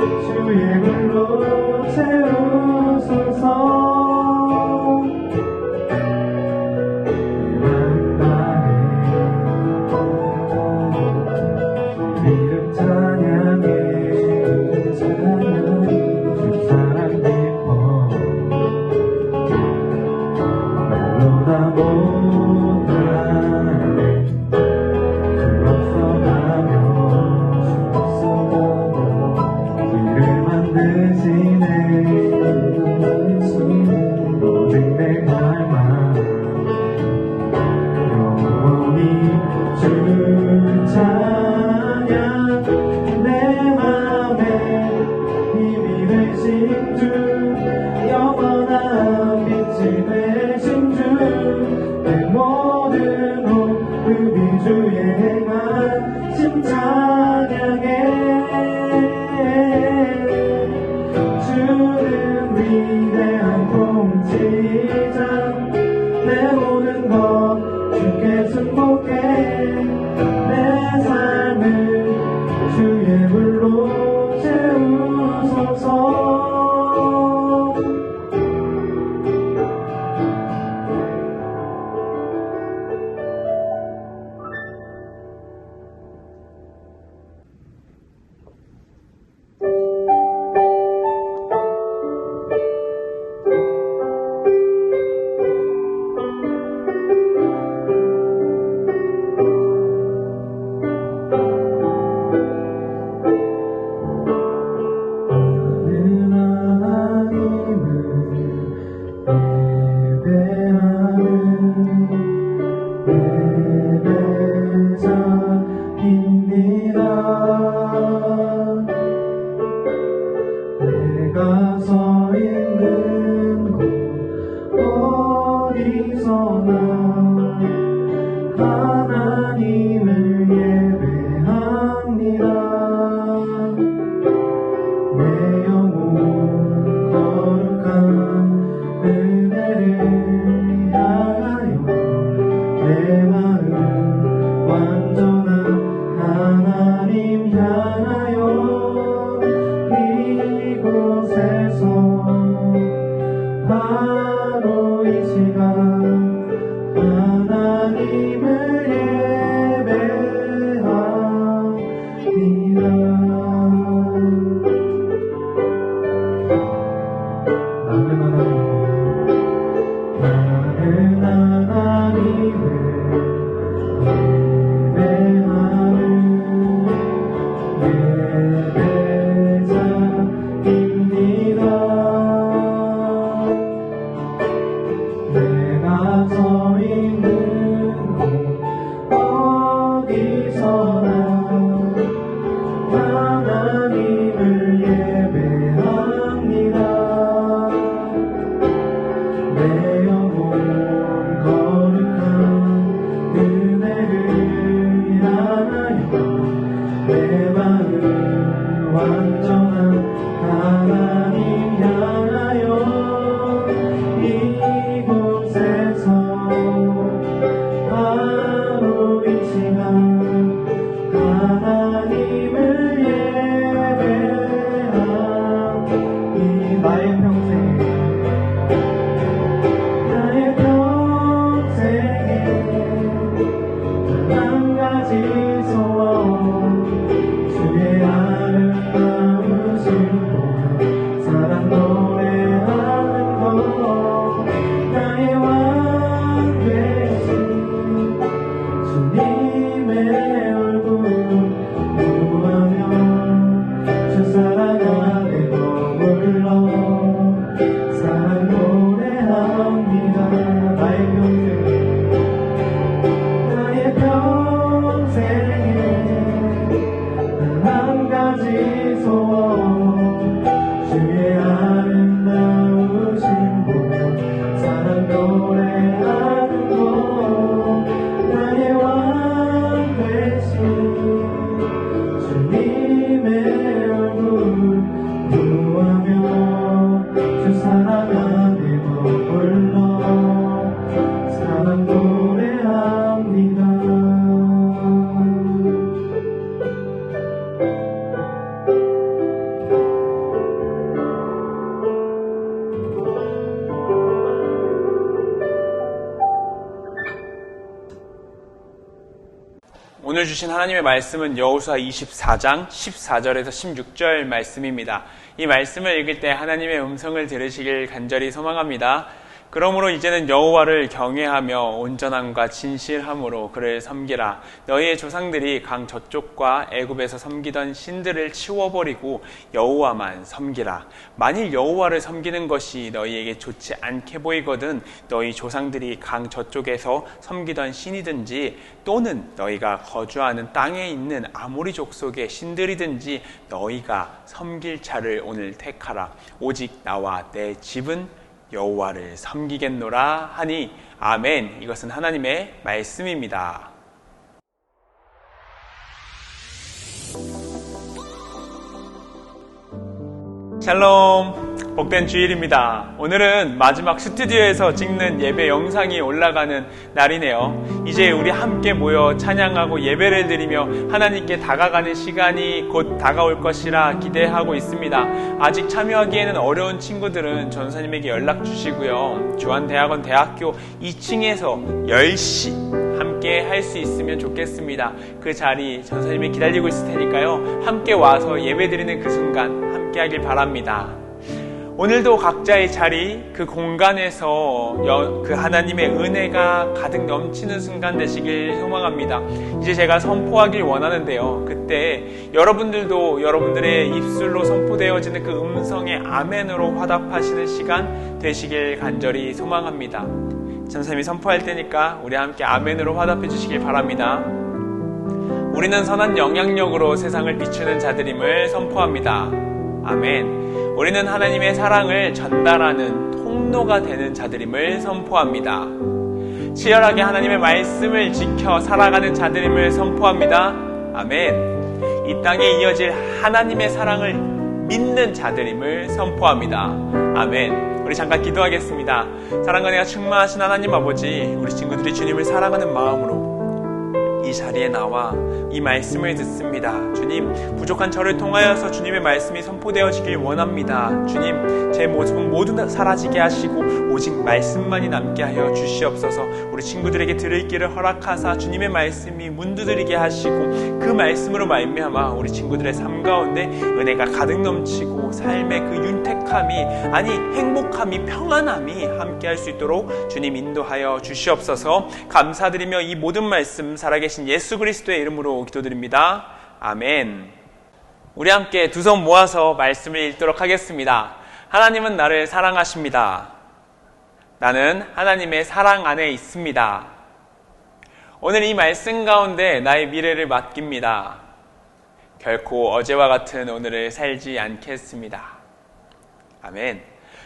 주의 불로 채우소서. 내가 서 있는 곳 어디서나 하나님을 예배합니다. 내 영혼 거룩한 은혜를 향하여 내 마음 완전한 하나님 향하여 이곳에서 바로 이 시간 하나님을 예배합니다. 나는 하나님을 예배하는 예배자입니다. 내가 서 있는 곳 어디서나 하나님을 예배합니다. 내 영혼 거룩한 은혜를 향하여 내 마음 완전한 하나님 향하여 이곳에서 바로 이 시간 하나님을 예배하니 나의 평생에 한 가지 소원 주의 아름다우신 사랑도 오늘 주신 하나님의 말씀은 여호수아 24장 14절에서 16절 말씀입니다. 이 말씀을 읽을 때 하나님의 음성을 들으시길 간절히 소망합니다. 그러므로 이제는 여호와를 경외하며 온전함과 진실함으로 그를 섬기라. 너희의 조상들이 강 저쪽과 애굽에서 섬기던 신들을 치워버리고 여호와만 섬기라. 만일 여호와를 섬기는 것이 너희에게 좋지 않게 보이거든 너희 조상들이 강 저쪽에서 섬기던 신이든지 또는 너희가 거주하는 땅에 있는 아모리 족속의 신들이든지 너희가 섬길 자를 오늘 택하라. 오직 나와 내 집은 여호와를 섬기겠노라 하니 아멘. 이것은 하나님의 말씀입니다. 샬롬, 복된 주일입니다. 오늘은 마지막 스튜디오에서 찍는 예배 영상이 올라가는 날이네요. 이제 우리 함께 모여 찬양하고 예배를 드리며 하나님께 다가가는 시간이 곧 다가올 것이라 기대하고 있습니다. 아직 참여하기에는 어려운 친구들은 전사님에게 연락 주시고요. 주한대학원 대학교 2층에서 10시 함께 할 수 있으면 좋겠습니다. 그 자리 전사님이 기다리고 있을 테니까요. 함께 와서 예배 드리는 그 순간 함께 하길 바랍니다. 오늘도 각자의 자리, 그 공간에서 그 하나님의 은혜가 가득 넘치는 순간 되시길 소망합니다. 이제 제가 선포하길 원하는데요. 그때 여러분들도 여러분들의 입술로 선포되어지는 그 음성의 아멘으로 화답하시는 시간 되시길 간절히 소망합니다. 전사님이 선포할 때니까 우리 함께 아멘으로 화답해 주시길 바랍니다. 우리는 선한 영향력으로 세상을 비추는 자들임을 선포합니다. 아멘. 우리는 하나님의 사랑을 전달하는 통로가 되는 자들임을 선포합니다. 치열하게 하나님의 말씀을 지켜 살아가는 자들임을 선포합니다. 아멘. 이 땅에 이어질 하나님의 사랑을 믿는 자들임을 선포합니다. 아멘. 우리 잠깐 기도하겠습니다. 사랑과 은혜가 충만하신 하나님 아버지, 우리 친구들이 주님을 사랑하는 마음으로 이 자리에 나와 이 말씀을 듣습니다. 주님, 부족한 저를 통하여서 주님의 말씀이 선포되어지길 원합니다. 주님, 제 모습은 모두 사라지게 하시고 오직 말씀만이 남게 하여 주시옵소서. 우리 친구들에게 들을 길을 허락하사 주님의 말씀이 문두드리게 하시고 그 말씀으로 말미암아 우리 친구들의 삶 가운데 은혜가 가득 넘치고 삶의 그 윤택함이, 아니 행복함이, 평안함이 함께 할 수 있도록 주님 인도하여 주시옵소서. 감사드리며 이 모든 말씀 살아계신 예수 그리스도의 이름으로 기도드립니다. 아멘. 우리 함께 두 손 모아서 말씀을 읽도록 하겠습니다. 하나님은 나를 사랑하십니다. 나는 하나님의 사랑 안에 있습니다. 오늘 이 말씀 가운데 나의 미래를 맡깁니다. 결코 어제와 같은 오늘을 살지 않겠습니다. 아멘.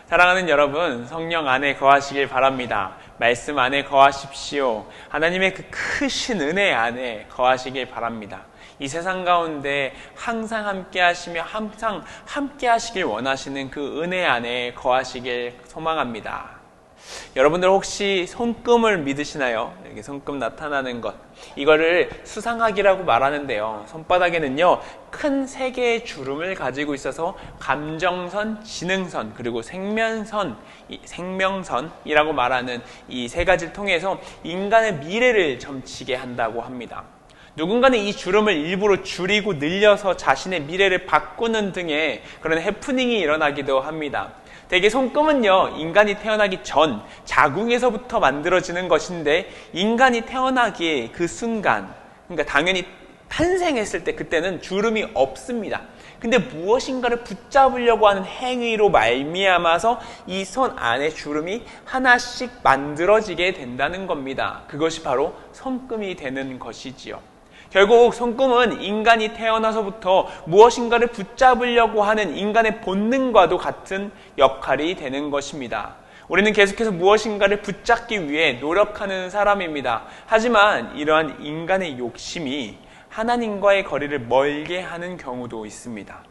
사랑하는 여러분, 성령 안에 거하시길 바랍니다. 말씀 안에 거하십시오. 하나님의 그 크신 은혜 안에 거하시길 바랍니다. 이 세상 가운데 항상 함께 하시며 항상 함께 하시길 원하시는 그 은혜 안에 거하시길 소망합니다. 여러분들 혹시 손금을 믿으시나요? 여기 손금 나타나는 것, 이거를 수상학이라고 말하는데요. 손바닥에는요 큰 세 개의 주름을 가지고 있어서 감정선, 지능선, 그리고 생명선이라고 말하는 이 세 가지를 통해서 인간의 미래를 점치게 한다고 합니다. 누군가는 이 주름을 일부러 줄이고 늘려서 자신의 미래를 바꾸는 등의 그런 해프닝이 일어나기도 합니다. 대개 손금은요, 인간이 태어나기 전 자궁에서부터 만들어지는 것인데, 인간이 태어나기 그 순간, 그러니까 당연히 탄생했을 때 그때는 주름이 없습니다. 근데 무엇인가를 붙잡으려고 하는 행위로 말미암아서 이 손 안에 주름이 하나씩 만들어지게 된다는 겁니다. 그것이 바로 손금이 되는 것이지요. 결국 손금은 인간이 태어나서부터 무엇인가를 붙잡으려고 하는 인간의 본능과도 같은 역할이 되는 것입니다. 우리는 계속해서 무엇인가를 붙잡기 위해 노력하는 사람입니다. 하지만 이러한 인간의 욕심이 하나님과의 거리를 멀게 하는 경우도 있습니다.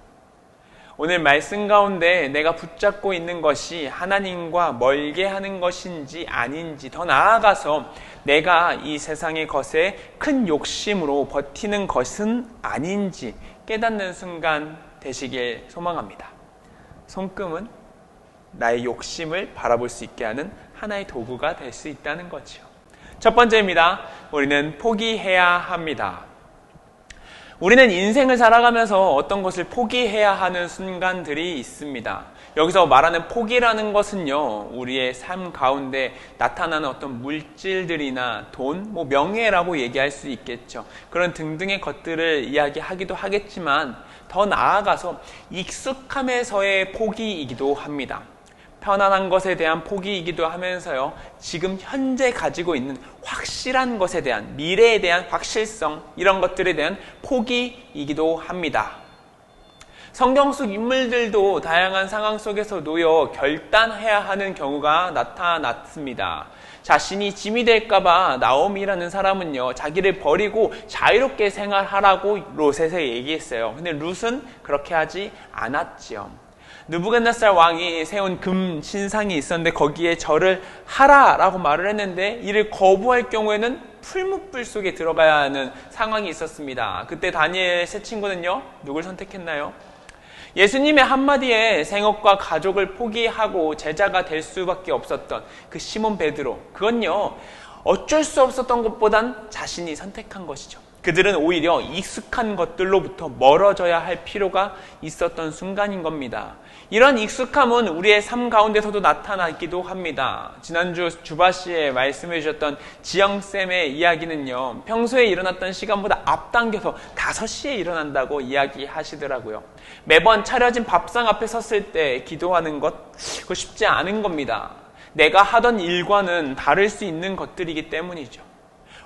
오늘 말씀 가운데 내가 붙잡고 있는 것이 하나님과 멀게 하는 것인지 아닌지, 더 나아가서 내가 이 세상의 것에 큰 욕심으로 버티는 것은 아닌지 깨닫는 순간 되시길 소망합니다. 손금은 나의 욕심을 바라볼 수 있게 하는 하나의 도구가 될 수 있다는 거죠. 첫 번째입니다. 우리는 포기해야 합니다. 우리는 인생을 살아가면서 어떤 것을 포기해야 하는 순간들이 있습니다. 여기서 말하는 포기라는 것은요, 우리의 삶 가운데 나타나는 어떤 물질들이나 돈, 명예라고 얘기할 수 있겠죠. 그런 등등의 것들을 이야기하기도 하겠지만 더 나아가서 익숙함에서의 포기이기도 합니다. 편안한 것에 대한 포기이기도 하면서요, 지금 현재 가지고 있는 확실한 것에 대한, 미래에 대한 확실성, 이런 것들에 대한 포기이기도 합니다. 성경 속 인물들도 다양한 상황 속에서 놓여 결단해야 하는 경우가 나타났습니다. 자신이 짐이 될까봐 나오미라는 사람은요, 자기를 버리고 자유롭게 생활하라고 롯에게 얘기했어요. 근데 룻은 그렇게 하지 않았지요. 느부갓네살 왕이 세운 금 신상이 있었는데 거기에 절을 하라라고 말을 했는데 이를 거부할 경우에는 풀무불 속에 들어가야 하는 상황이 있었습니다. 그때 다니엘 세 친구는요, 누굴 선택했나요? 예수님의 한마디에 생업과 가족을 포기하고 제자가 될 수밖에 없었던 그 시몬 베드로, 그건요, 어쩔 수 없었던 것보단 자신이 선택한 것이죠. 그들은 오히려 익숙한 것들로부터 멀어져야 할 필요가 있었던 순간인 겁니다. 이런 익숙함은 우리의 삶 가운데서도 나타나기도 합니다. 지난주 주바씨에 말씀해 주셨던 지영쌤의 이야기는요, 평소에 일어났던 시간보다 앞당겨서 5시에 일어난다고 이야기하시더라고요. 매번 차려진 밥상 앞에 섰을 때 기도하는 것, 그거 쉽지 않은 겁니다. 내가 하던 일과는 다를 수 있는 것들이기 때문이죠.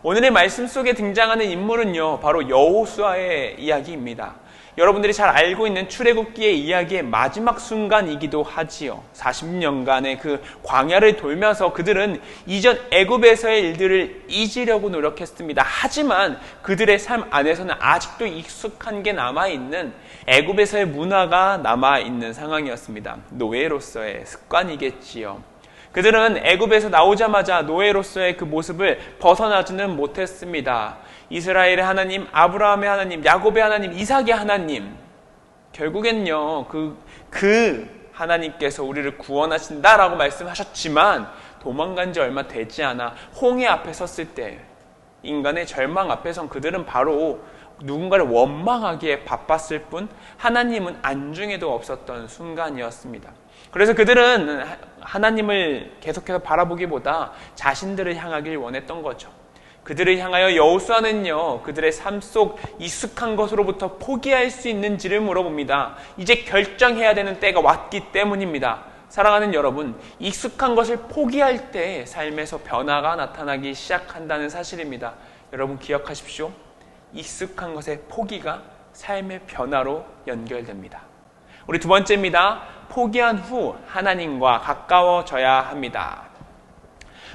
오늘의 말씀 속에 등장하는 인물은요, 바로 여호수아의 이야기입니다. 여러분들이 잘 알고 있는 출애굽기의 이야기의 마지막 순간이기도 하지요. 40년간의 그 광야를 돌면서 그들은 이전 애굽에서의 일들을 잊으려고 노력했습니다. 하지만 그들의 삶 안에서는 아직도 익숙한 게 남아있는 애굽에서의 문화가 남아있는 상황이었습니다. 노예로서의 습관이겠지요. 그들은 애굽에서 나오자마자 노예로서의 그 모습을 벗어나지는 못했습니다. 이스라엘의 하나님, 아브라함의 하나님, 야곱의 하나님, 이삭의 하나님, 결국엔요, 그 하나님께서 우리를 구원하신다라고 말씀하셨지만 도망간 지 얼마 되지 않아 홍해 앞에 섰을 때, 인간의 절망 앞에선 그들은 바로 누군가를 원망하기에 바빴을 뿐 하나님은 안중에도 없었던 순간이었습니다. 그래서 그들은 하나님을 계속해서 바라보기보다 자신들을 향하길 원했던 거죠. 그들을 향하여 여호수아는요, 그들의 삶 속 익숙한 것으로부터 포기할 수 있는지를 물어봅니다. 이제 결정해야 되는 때가 왔기 때문입니다. 사랑하는 여러분, 익숙한 것을 포기할 때 삶에서 변화가 나타나기 시작한다는 사실입니다. 여러분 기억하십시오. 익숙한 것의 포기가 삶의 변화로 연결됩니다. 우리 두 번째입니다. 포기한 후 하나님과 가까워져야 합니다.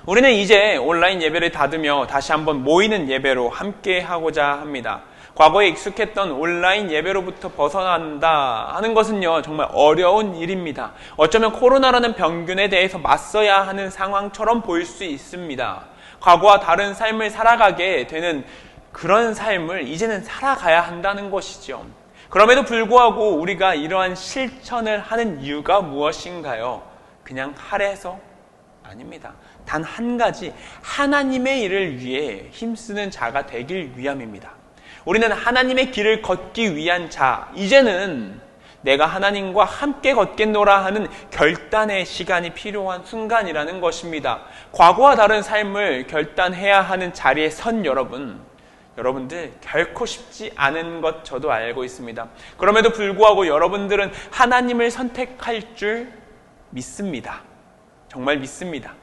우리는 이제 온라인 예배를 닫으며 다시 한번 모이는 예배로 함께 하고자 합니다. 과거에 익숙했던 온라인 예배로부터 벗어난다 하는 것은요, 정말 어려운 일입니다. 어쩌면 코로나라는 병균에 대해서 맞서야 하는 상황처럼 보일 수 있습니다. 과거와 다른 삶을 살아가게 되는 그런 삶을 이제는 살아가야 한다는 것이죠. 그럼에도 불구하고 우리가 이러한 실천을 하는 이유가 무엇인가요? 그냥 하래서? 아닙니다. 단 한 가지, 하나님의 일을 위해 힘쓰는 자가 되길 위함입니다. 우리는 하나님의 길을 걷기 위한 자, 이제는 내가 하나님과 함께 걷겠노라 하는 결단의 시간이 필요한 순간이라는 것입니다. 과거와 다른 삶을 결단해야 하는 자리에 선 여러분들 결코 쉽지 않은 것 저도 알고 있습니다. 그럼에도 불구하고 여러분들은 하나님을 선택할 줄 믿습니다. 정말 믿습니다.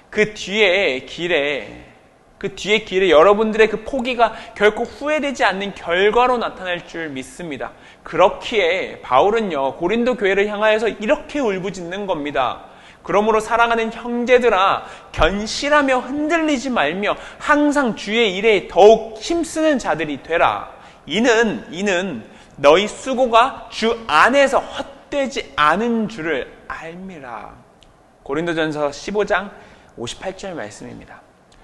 그 뒤에 길에 여러분들의 그 포기가 결코 후회되지 않는 결과로 나타날 줄 믿습니다. 그렇기에 바울은요, 고린도 교회를 향하여서 이렇게 울부짖는 겁니다. 그러므로 사랑하는 형제들아, 견실하며 흔들리지 말며 항상 주의 일에 더욱 힘쓰는 자들이 되라. 이는 너희 수고가 주 안에서 헛되지 않은 줄을 알미라. 고린도전서 15장 58절 말씀입니다.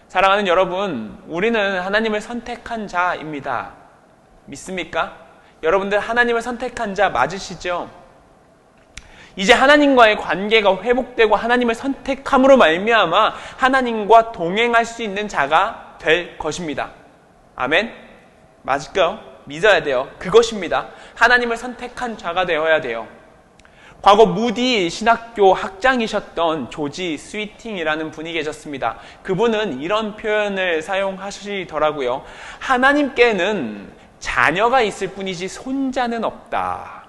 사랑하는 여러분, 우리는 하나님을 선택한 자입니다. 믿습니까? 여러분들 하나님을 선택한 자 맞으시죠? 이제 하나님과의 관계가 회복되고 하나님을 선택함으로 말미암아 하나님과 동행할 수 있는 자가 될 것입니다. 아멘? 맞을까요? 믿어야 돼요. 그것입니다. 하나님을 선택한 자가 되어야 돼요. 과거 무디 신학교 학장이셨던 조지 스위팅이라는 분이 계셨습니다. 그분은 이런 표현을 사용하시더라고요. 하나님께는 자녀가 있을 뿐이지 손자는 없다.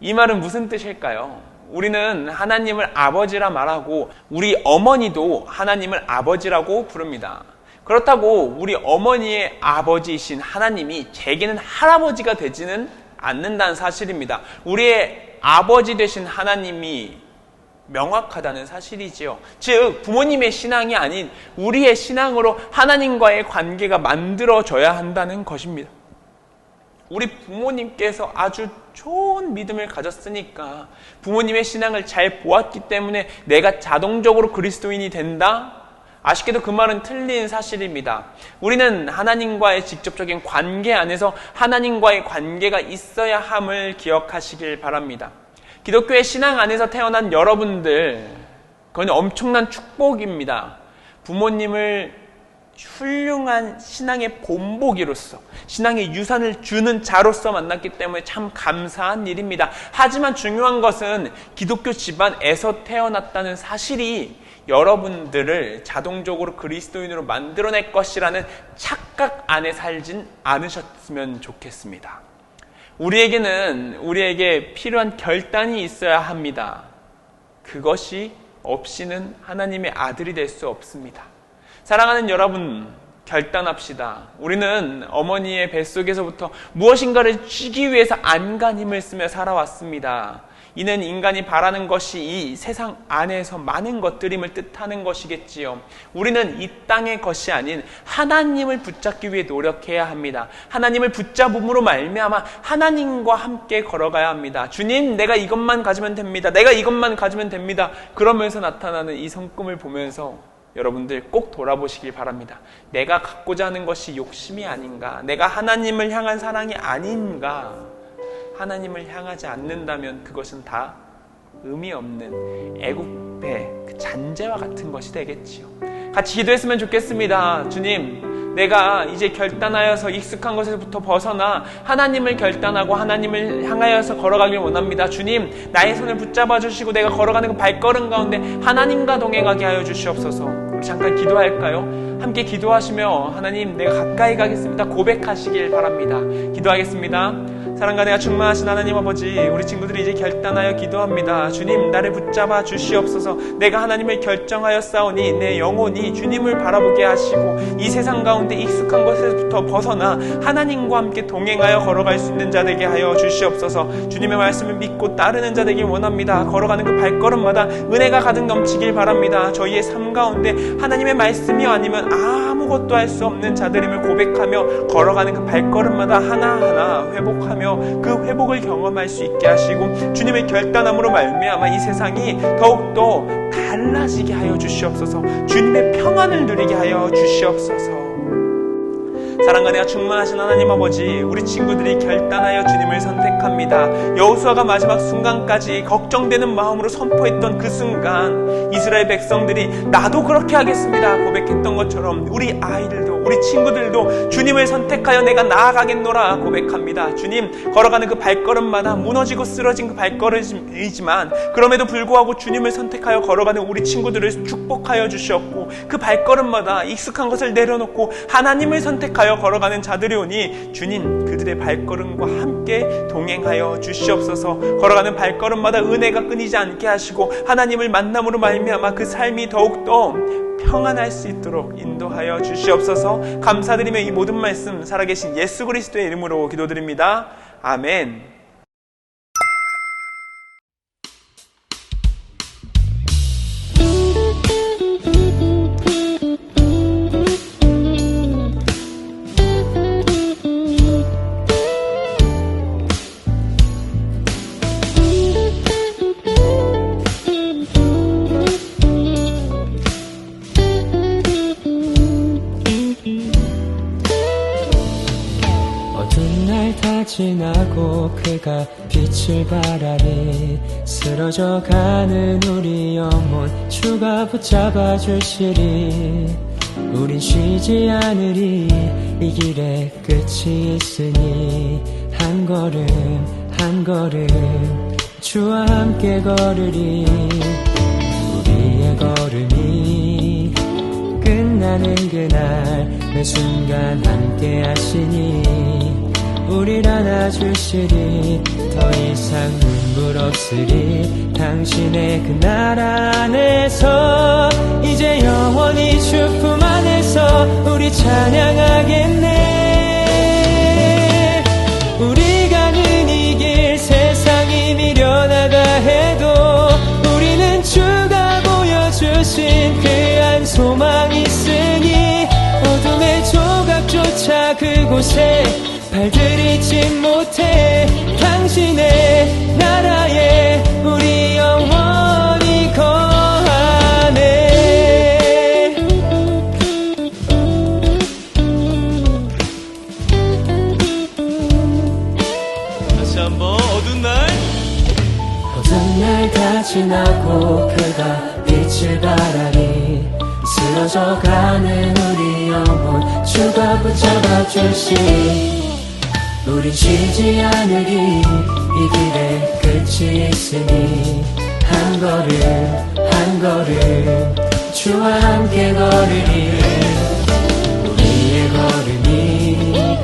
이 말은 무슨 뜻일까요? 우리는 하나님을 아버지라 말하고 우리 어머니도 하나님을 아버지라고 부릅니다. 그렇다고 우리 어머니의 아버지이신 하나님이 제게는 할아버지가 되지는 않는다는 사실입니다. 우리의 아버지 되신 하나님이 명확하다는 사실이지요. 즉 부모님의 신앙이 아닌 우리의 신앙으로 하나님과의 관계가 만들어져야 한다는 것입니다. 우리 부모님께서 아주 좋은 믿음을 가졌으니까 부모님의 신앙을 잘 보았기 때문에 내가 자동적으로 그리스도인이 된다? 아쉽게도 그 말은 틀린 사실입니다. 우리는 하나님과의 직접적인 관계 안에서 하나님과의 관계가 있어야 함을 기억하시길 바랍니다. 기독교의 신앙 안에서 태어난 여러분들, 그건 엄청난 축복입니다. 부모님을 훌륭한 신앙의 본보기로서 신앙의 유산을 주는 자로서 만났기 때문에 참 감사한 일입니다. 하지만 중요한 것은 기독교 집안에서 태어났다는 사실이 여러분들을 자동적으로 그리스도인으로 만들어낼 것이라는 착각 안에 살진 않으셨으면 좋겠습니다. 우리에게 필요한 결단이 있어야 합니다. 그것이 없이는 하나님의 아들이 될 수 없습니다. 사랑하는 여러분, 결단합시다. 우리는 어머니의 뱃속에서부터 무엇인가를 쥐기 위해서 안간힘을 쓰며 살아왔습니다. 이는 인간이 바라는 것이 이 세상 안에서 많은 것들임을 뜻하는 것이겠지요. 우리는 이 땅의 것이 아닌 하나님을 붙잡기 위해 노력해야 합니다. 하나님을 붙잡음으로 말미암아 하나님과 함께 걸어가야 합니다. 주님, 내가 이것만 가지면 됩니다. 내가 이것만 가지면 됩니다. 그러면서 나타나는 이 성금을 보면서 여러분들 꼭 돌아보시길 바랍니다. 내가 갖고자 하는 것이 욕심이 아닌가? 내가 하나님을 향한 사랑이 아닌가? 하나님을 향하지 않는다면 그것은 다 의미 없는 애국배, 그 잔재와 같은 것이 되겠지요. 같이 기도했으면 좋겠습니다. 주님, 내가 이제 결단하여서 익숙한 것에서부터 벗어나 하나님을 결단하고 하나님을 향하여서 걸어가길 원합니다. 주님, 나의 손을 붙잡아 주시고 내가 걸어가는 그 발걸음 가운데 하나님과 동행하게 하여 주시옵소서. 우리 잠깐 기도할까요? 함께 기도하시며 하나님, 내가 가까이 가겠습니다 고백하시길 바랍니다. 기도하겠습니다. 사랑과 내가 충만하신 하나님 아버지, 우리 친구들이 이제 결단하여 기도합니다. 주님, 나를 붙잡아 주시옵소서. 내가 하나님을 결정하여 싸우니 내 영혼이 주님을 바라보게 하시고 이 세상 가운데 익숙한 것에서부터 벗어나 하나님과 함께 동행하여 걸어갈 수 있는 자 되게 하여 주시옵소서. 주님의 말씀을 믿고 따르는 자 되길 원합니다. 걸어가는 그 발걸음마다 은혜가 가득 넘치길 바랍니다. 저희의 삶 가운데 하나님의 말씀이 아니면 아무것도 할 수 없는 자들임을 고백하며 걸어가는 그 발걸음마다 하나하나 회복하며 그 회복을 경험할 수 있게 하시고 주님의 결단함으로 말미암아 이 세상이 더욱더 달라지게 하여 주시옵소서. 주님의 평안을 누리게 하여 주시옵소서. 사랑과 내가 충만하신 하나님 아버지, 우리 친구들이 결단하여 주님을 선택합니다. 여호수아가 마지막 순간까지 걱정되는 마음으로 선포했던 그 순간 이스라엘 백성들이 나도 그렇게 하겠습니다 고백했던 것처럼 우리 아이들도 우리 친구들도 주님을 선택하여 내가 나아가겠노라 고백합니다. 주님, 걸어가는 그 발걸음마다 무너지고 쓰러진 그 발걸음이지만 그럼에도 불구하고 주님을 선택하여 걸어가는 우리 친구들을 축복하여 주시옵고 그 발걸음마다 익숙한 것을 내려놓고 하나님을 선택하여 걸어가는 자들이 오니 주님, 그들의 발걸음과 함께 동행하여 주시옵소서. 걸어가는 발걸음마다 은혜가 끊이지 않게 하시고 하나님을 만남으로 말미암아 그 삶이 더욱더 평안할 수 있도록 인도하여 주시옵소서. 감사드리며 이 모든 말씀 살아계신 예수 그리스도의 이름으로 기도드립니다. 아멘. 지나고 그가 빛을 발하리 쓰러져가는 우리 영혼 주가 붙잡아 주시리 우린 쉬지 않으리 이 길에 끝이 있으니 한 걸음 한 걸음 주와 함께 걸으리 우리의 걸음이 끝나는 그날 매 순간 함께 하시니 우릴 안아주시리 더 이상 눈물 없으리 당신의 그 나라 안에서 이제 영원히 주품 안에서 우리 찬양하겠네 우리 가는 이 길 세상이 미련하다 해도 우리는 주가 보여주신 그 한 소망이 있으니 어둠의 조각조차 그곳에 발들이지 못해 당신의 나라에 우리 영원히 거하네 다시 한번 어두운 날 어두운 날 다 지나고 그가 빛을 발하리 쓰러져가는 우리 영혼 주가 붙잡아 주시니 우린 쉬지 않으리 이 길에 끝이 있으니 한 걸음 한 걸음 주와 함께 걸으리 우리의 걸음이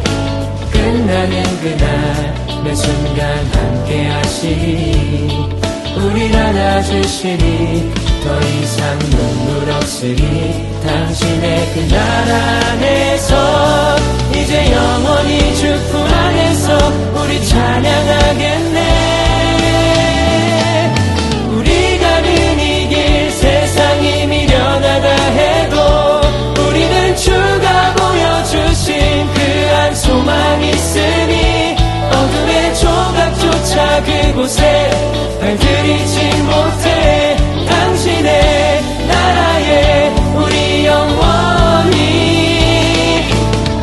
끝나는 그날 매 순간 함께 하시니 우릴 안아주시니 더 이상 눈물 없으리 당신의 그 나라 안에서 이제 영원히 주품 안에서 우리 찬양하겠네 우리 가는 이 길 세상이 미련하다 해도 우리는 주가 보여주신 그 한 소망이 있으니 어둠의 조각조차 그곳에 발들이지 못해 당신의 나라에 우리 영원히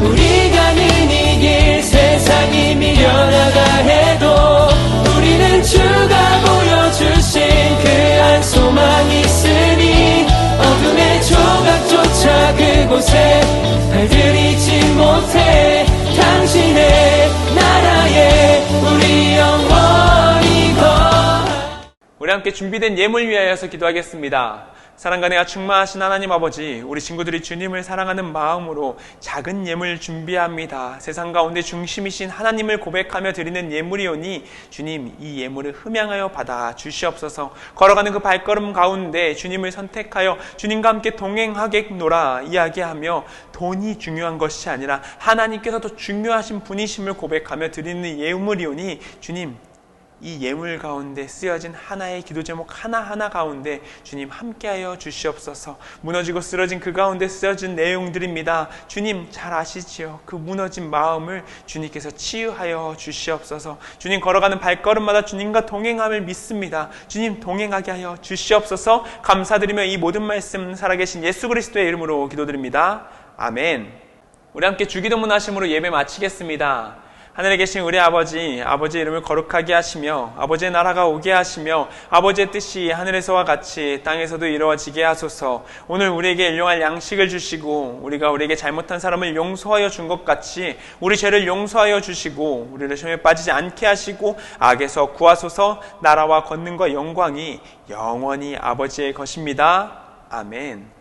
우리 가는 이 길 세상이 미련하다 해도 우리는 주가 보여주신 그 한 소망이 있으니 어둠의 조각조차 그곳에 발들이지 못해 당신의 나라에 우리 영원히 우리 함께 준비된 예물 위하여서 기도하겠습니다. 사랑과 은혜가 충만하신 하나님 아버지, 우리 친구들이 주님을 사랑하는 마음으로 작은 예물 준비합니다. 세상 가운데 중심이신 하나님을 고백하며 드리는 예물이오니 주님 이 예물을 흠양하여 받아 주시옵소서. 걸어가는 그 발걸음 가운데 주님을 선택하여 주님과 함께 동행하겠노라 이야기하며 돈이 중요한 것이 아니라 하나님께서 더 중요하신 분이심을 고백하며 드리는 예물이오니 주님 이 예물 가운데 쓰여진 하나의 기도 제목 하나하나 가운데 주님 함께하여 주시옵소서. 무너지고 쓰러진 그 가운데 쓰여진 내용들입니다. 주님 잘 아시지요. 그 무너진 마음을 주님께서 치유하여 주시옵소서. 주님 걸어가는 발걸음마다 주님과 동행함을 믿습니다. 주님 동행하게 하여 주시옵소서. 감사드리며 이 모든 말씀 살아계신 예수 그리스도의 이름으로 기도드립니다. 아멘. 우리 함께 주기도문 하심으로 예배 마치겠습니다. 하늘에 계신 우리 아버지, 아버지의 이름을 거룩하게 하시며 아버지의 나라가 오게 하시며 아버지의 뜻이 하늘에서와 같이 땅에서도 이루어지게 하소서. 오늘 우리에게 일용할 양식을 주시고 우리가 우리에게 잘못한 사람을 용서하여 준 것 같이 우리 죄를 용서하여 주시고 우리를 시험에 빠지지 않게 하시고 악에서 구하소서. 나라와 권능과 영광이 영원히 아버지의 것입니다. 아멘.